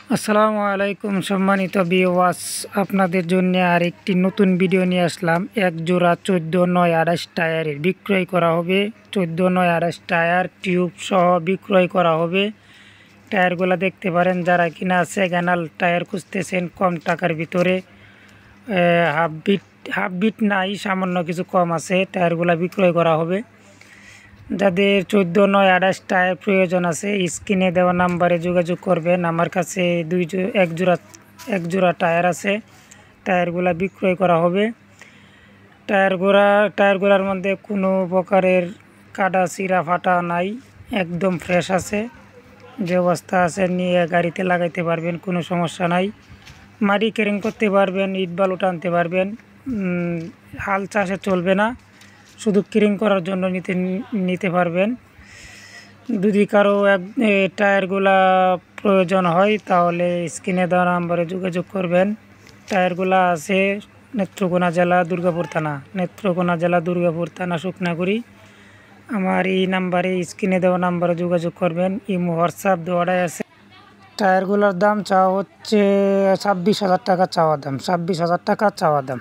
আসসালামু আলাইকুম সম্মানিত ভিউয়ার্স, আপনাদের জন্য আরেকটি নতুন ভিডিও নিয়ে আসলাম। এক জোড়া 14/9 টায়ারের বিক্রয় করা হবে। 14/9 টায়ার টিউব সহ বিক্রয় করা হবে। টায়ারগুলো দেখতে পারেন, যারা কিনা সেকেন্ড হ্যান্ড টায়ার খুঁজতেছেন কম টাকার ভিতরে, হাফ বিট নাই, সামান্য কিছু কম আছে, টায়ারগুলো বিক্রয় করা হবে। যাদের 14/9 টায়ার প্রয়োজন আছে স্ক্রিনে দেওয়া নাম্বারে যোগাযোগ করবেন। আমার কাছে এক জোড়া টায়ার আছে, টায়ারগুলা বিক্রয় করা হবে। টায়ারগুলার মধ্যে কোনো প্রকারের কাটা চিরা ফাটা নাই, একদম ফ্রেশ আছে। যে অবস্থা আছে নিয়ে গাড়িতে লাগাইতে পারবেন, কোনো সমস্যা নাই। মাটি ক্যারিং করতে পারবেন, ইট বালু টানতে পারবেন। হাল চাষে চলবে না, শুধু ক্যারিং করার জন্য নিতে পারবেন। যদি কারো টায়ারগুলা প্রয়োজন হয় তাহলে স্ক্রিনে দেওয়া নাম্বারে যোগাযোগ করবেন। টায়ারগুলা আছে নেত্রকোনা জেলা দুর্গাপুর থানা শুকনাগুড়ি। আমার এই নাম্বারে স্ক্রিনে দেওয়া নাম্বারে যোগাযোগ করবেন। ইমো হোয়াটসঅ্যাপ দেওয়াটাই আছে। টায়ারগুলোর দাম চাওয়া হচ্ছে 26,000 টাকা চাওয়া দাম।